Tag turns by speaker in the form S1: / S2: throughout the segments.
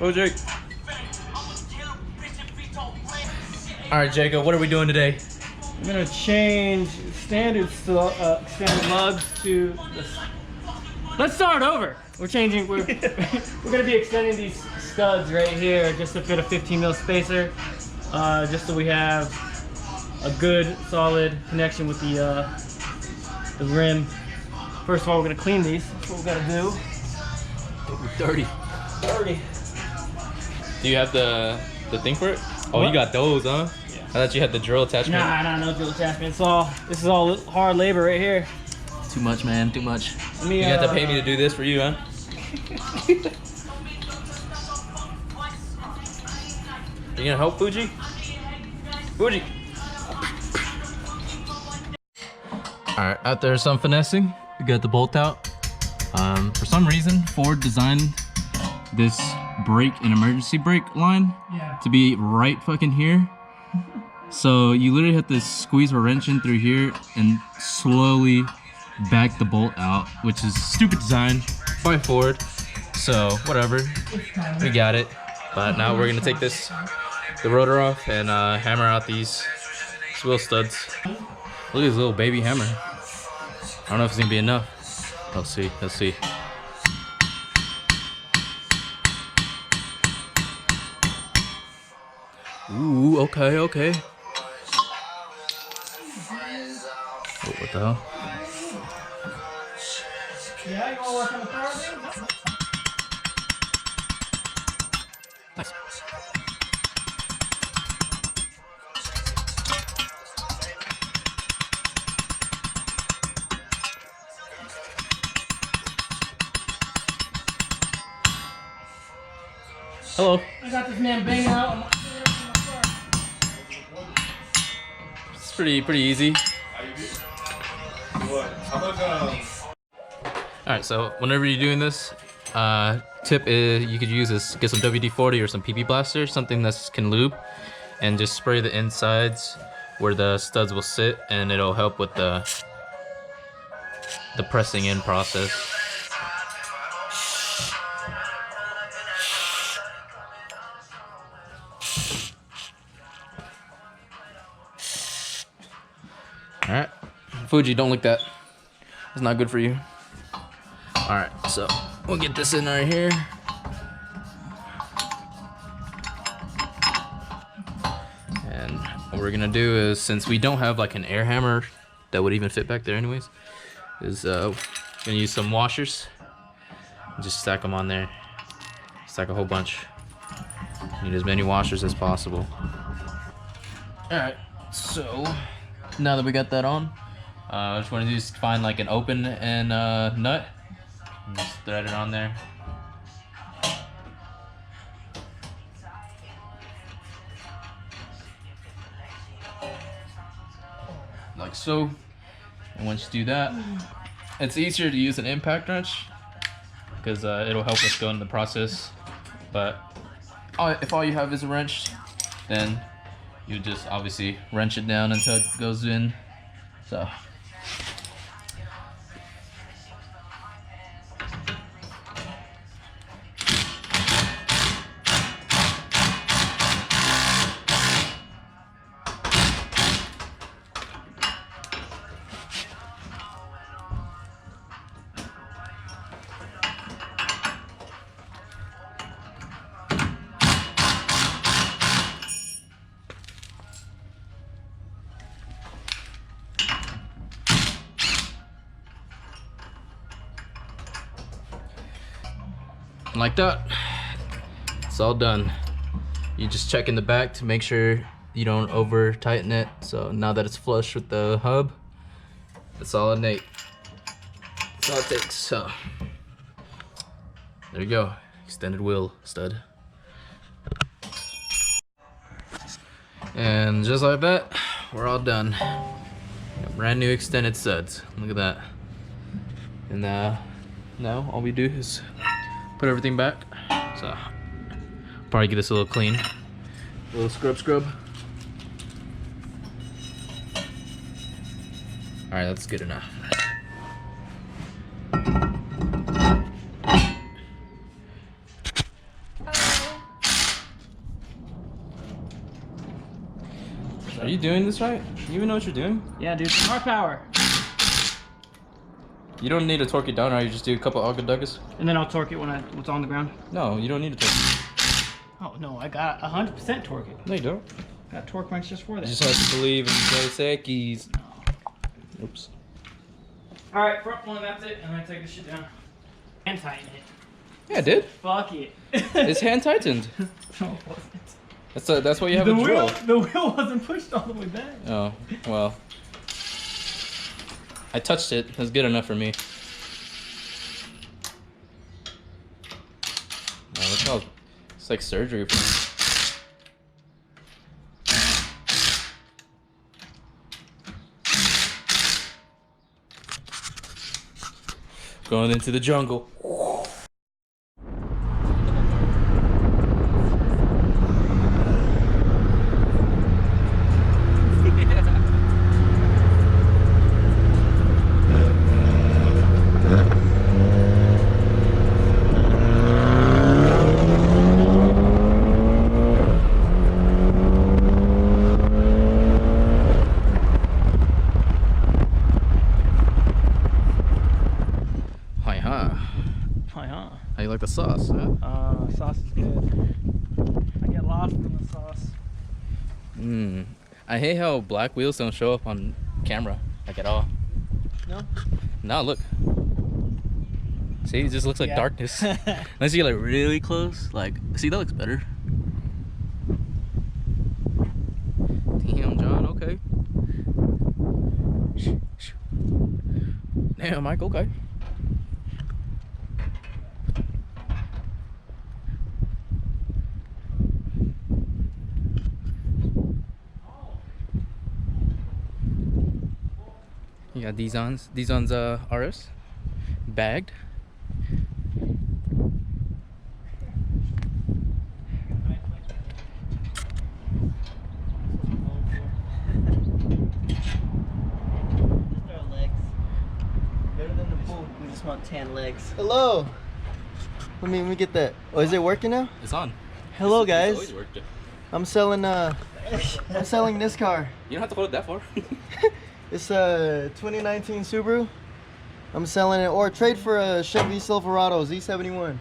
S1: Oh, Jake. All right, Jacob, what are we doing today?
S2: I'm gonna change standard lugs to the... Let's start over. We're changing. We're gonna be extending these studs right here just to fit a 15 mil spacer, just so we have a good solid connection with the rim. First of all, we're gonna clean these. That's what we gotta do.
S1: Dirty.
S2: Dirty.
S1: Do you have the thing for it? Oh,
S2: What?
S1: you got those, huh?
S2: Yeah.
S1: I thought you had the drill attachment.
S2: Nah, no drill attachment. This is all hard labor right here.
S1: Too much, man. Too much.
S2: Let me,
S1: you got to pay me to do this for you, huh? You gonna help, Fuji? Fuji. All right, after some finessing, we got the bolt out. For some reason, Ford designed this brake and emergency brake line to be right fucking here. So you literally have to squeeze a wrench in through here and slowly back the bolt out, which is stupid design by Ford. So whatever, we got it. But now we're gonna take the rotor off and hammer out these wheel studs. Look at this little baby hammer. I don't know if it's gonna be enough. Let's see, let's see. Ooh, okay, okay. Oh, what the hell?
S2: Yeah, you wanna work on the power?
S1: Nice. Hello.
S2: I got this man banging out on my
S1: It's pretty easy. Alright, so whenever you're doing this, tip is you could use this, get some WD-40 or some PP Blaster, something that can lube, and just spray the insides where the studs will sit, and it'll help with the pressing in process. Alright, Fuji, don't lick that. It's not good for you. Alright, so we'll get this in right here. And what we're gonna do is, since we don't have like an air hammer that would even fit back there anyways, is gonna use some washers. Just stack them on there. Stack a whole bunch. Need as many washers as possible. Alright, so now that we got that on, I just want to just find like an open and nut and just thread it on there. Like so. And once you do that, it's easier to use an impact wrench because it'll help us go in the process. But if all you have is a wrench, then you just obviously wrench it down until it goes in. So like that, it's all done. You just check in the back to make sure you don't over tighten it. So now that it's flush with the hub, that's all it takes. That's all it takes. So there you go, extended wheel stud. And just like that, we're all done. Got brand new extended studs. Look at that. And now all we do is put everything back. So probably get this a little clean, a little scrub. All right, that's good enough. Are you doing this right? You even know what you're doing?
S2: Yeah, dude. Horsepower.
S1: You don't need to torque it down, right? You just do a couple aguduggas.
S2: And then I'll torque it when it's on the ground.
S1: No, you don't need to torque it.
S2: Oh no, I got 100% torque it.
S1: No, you don't.
S2: Got torque wrench just for that.
S1: You just have to believe in Dos Equis. Oops.
S2: All right, front one. That's it. I'm gonna take this shit down and tighten it.
S1: Yeah, I did.
S2: Fuck it.
S1: It's hand tightened.
S2: No, it wasn't.
S1: That's why you have a drill.
S2: The wheel wasn't pushed all the way back.
S1: Oh, well. I touched it. That's good enough for me. Oh, look how it's like surgery for me. Going into the jungle. How you like the sauce, huh?
S2: Sauce is good. I get lost in the sauce.
S1: I hate how black wheels don't show up on camera, like at all.
S2: No?
S1: No, look. See, it just looks like
S2: Yeah.
S1: darkness. Unless you get like really close, like, see, that looks better. Damn, John, okay. Damn, Mike, okay. You got these ons RS bagged.
S3: We just want tan legs.
S4: Hello. Let me get that. Oh, is it working now?
S1: It's on.
S4: Hello,
S1: It's
S4: guys.
S1: always worked.
S4: I'm selling this car.
S1: You don't have to hold it that far.
S4: It's a 2019 Subaru. I'm selling it, or trade for a Chevy Silverado Z71.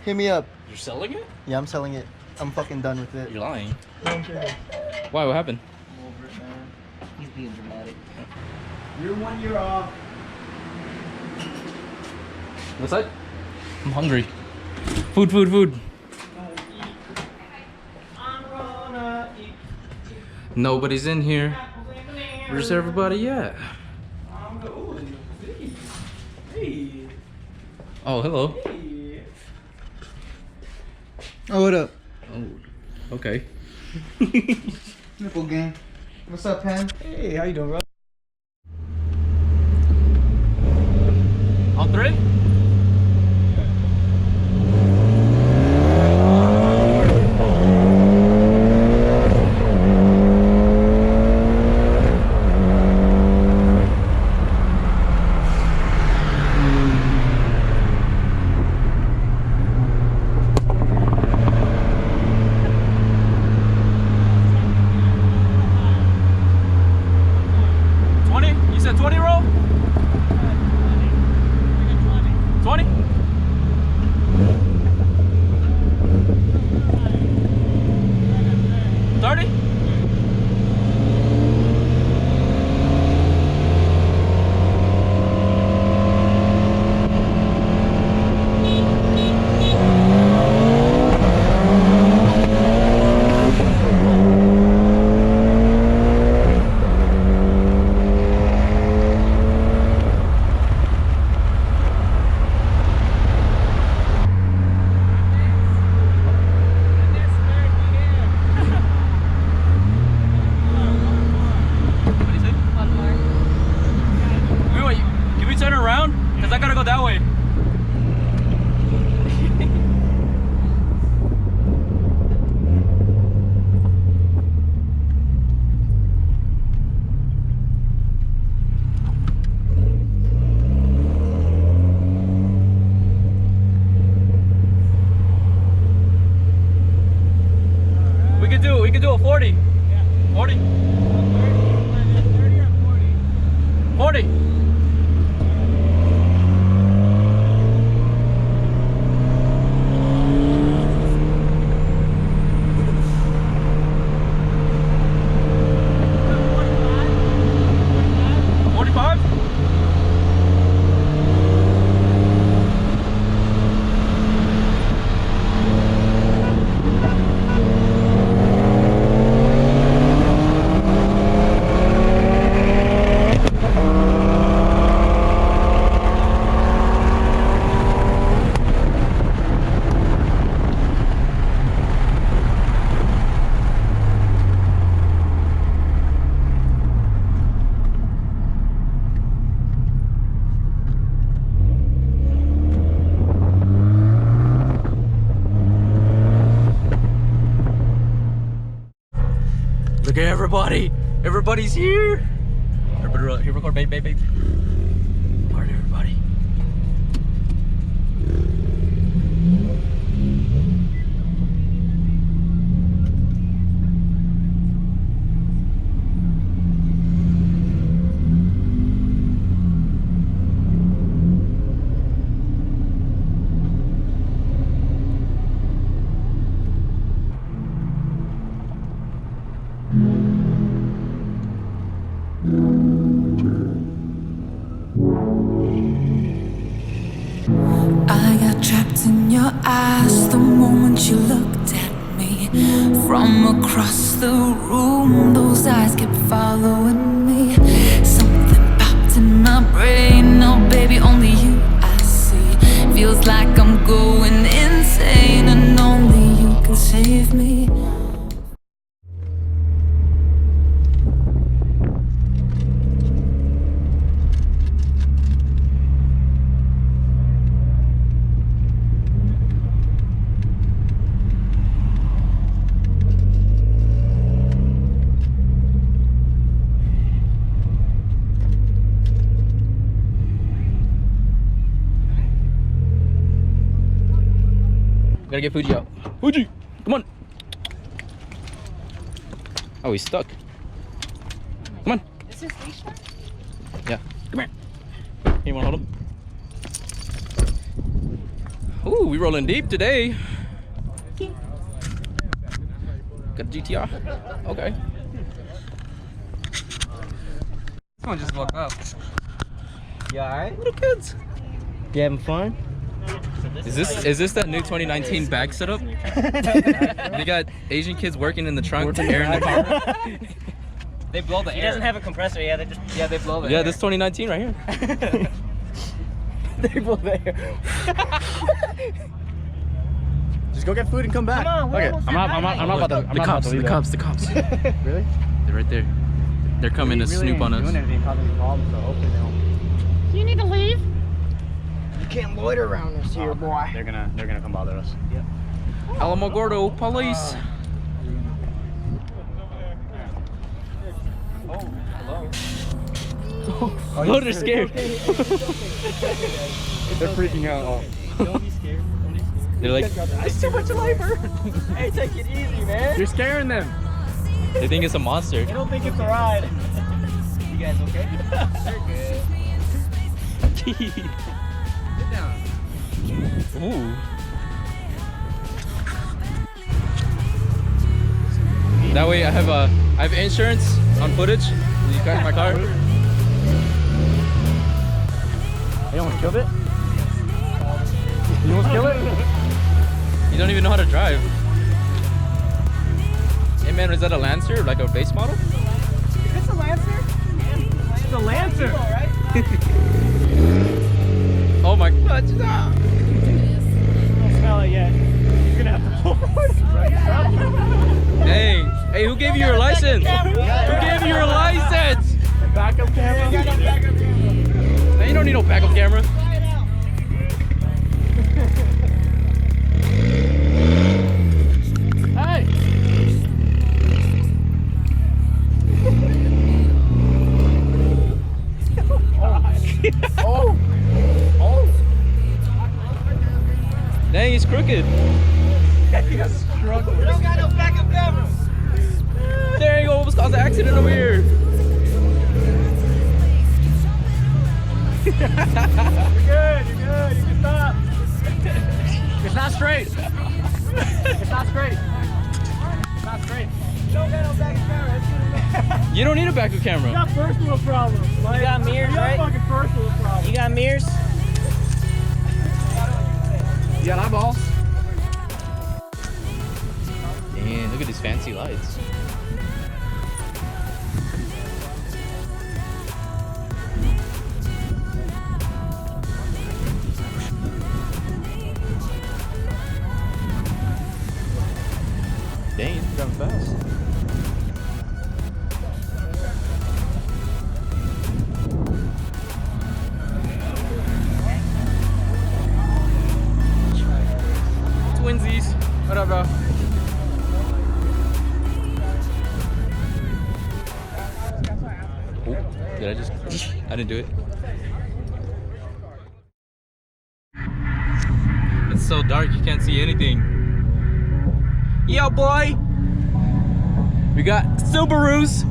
S4: Hit me up.
S1: You're selling it?
S4: Yeah, I'm selling it. I'm fucking done with it.
S1: You're lying.
S4: No, I'm kidding.
S1: Why? What happened?
S3: I'm over it, man. He's being dramatic.
S2: You're 1 year off.
S1: What's that? I'm hungry. Food, food, food.
S2: I'm gonna eat.
S1: Nobody's in here. Where's everybody at?
S2: I'm going. Hey.
S1: Oh, hello.
S2: Hey.
S4: Oh, what up?
S1: Oh, okay.
S4: Nipple gang. What's up, Pan?
S2: Hey, how you doing, bro?
S1: All three? You said 20 roll? 20? $30? Wait, can we turn around? Because I gotta go that way. We could do a 40. 40. 40. Look at everybody. Everybody's here. Everybody, here, record, babe. Party, everybody.
S5: I got trapped in your eyes the moment you looked at me. From across the room, those eyes kept following me. Something popped in my brain, oh baby, only you I see. Feels like I'm going insane and only you can save me.
S1: Gotta get Fuji out. Fuji, come on. Oh, he's stuck. Come on.
S6: Is this leash one?
S1: Yeah, come here. You wanna hold him? Ooh, we rolling deep today. Got a GTR. Okay. Someone just woke up.
S3: You alright?
S1: Little kids.
S3: You having fun?
S1: Is this that new 2019 bag setup? They got Asian kids working in the trunk to air in the car. They blow the air.
S2: He doesn't have a compressor, yeah, they blow the air.
S1: Yeah, this 2019 right here.
S2: They blow the air.
S4: Just go get food and come back.
S2: Come on,
S4: Okay.
S2: I'm
S1: I'm not about to. The cops.
S4: Really?
S1: They're right there. They're coming to snoop on us.
S2: Doing anything causing problems, so hopefully they don't.
S6: Do you need to leave?
S4: You can't loiter around us here, boy.
S2: They're gonna come bother us. Yep.
S1: Alamo Gordo, police. Oh, they're scared.
S4: They're freaking out.
S2: Don't be scared.
S1: They're like,
S2: It's too much labor. Hey, take it easy, man.
S4: You're scaring them.
S1: they think it's a monster.
S2: You don't think it's a ride. You guys okay?
S1: Ooh. That way I have insurance on footage. You crash my car.
S2: You almost killed it? You almost killed it?
S1: You don't even know how to drive. Hey man, is that a Lancer, like a base model?
S2: Is this a Lancer? It's a Lancer.
S1: Oh my god, stop!
S2: I don't smell it yet. You're gonna have to pull forward.
S1: Dang. Hey, who gave you your license? Who gave you your license?
S2: Backup camera.
S1: Man, you don't need no backup camera.
S2: Hey!
S4: Oh! Oh!
S1: Dang, he's crooked.
S2: He's struggling.
S3: We don't got no backup camera.
S1: There you go. almost caused an accident over here.
S2: You're good. You can stop. It's not straight. It's not straight. It's not straight. Don't get no back camera.
S1: You don't need a backup camera.
S2: You got first world problems. Like,
S3: You got mirrors,
S2: you got
S3: right?
S2: fucking first world problems.
S3: You got mirrors?
S1: You got eyeballs. Damn, look at these fancy lights. Dang, you're driving fast. Twinsies. What up, bro? Oh, did I just? I didn't do it. It's so dark, you can't see anything. Yo, boy! We got Subarus.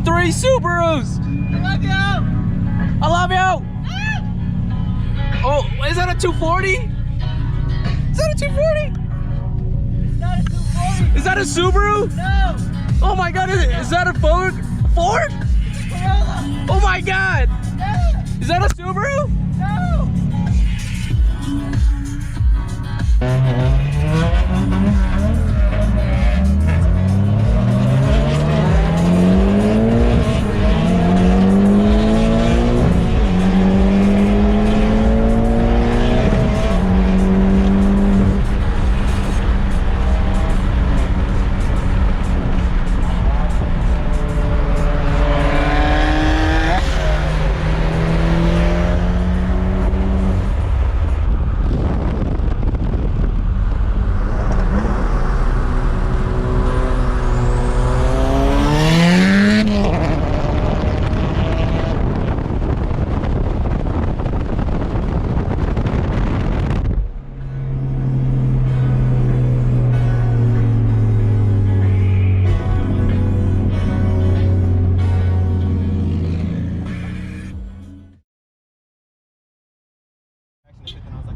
S1: 3 Subarus!
S2: I love you.
S1: I love you! Oh, is that a 240? Is that a 240?
S2: Not a 240.
S1: Is that a Subaru?
S2: No.
S1: Oh my god, is that a Ford? Ford?
S2: Corolla.
S1: Oh my god!
S2: Yeah.
S1: Is that a Subaru?
S2: No.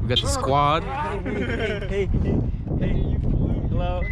S1: We got the squad.
S3: Hey. Hello.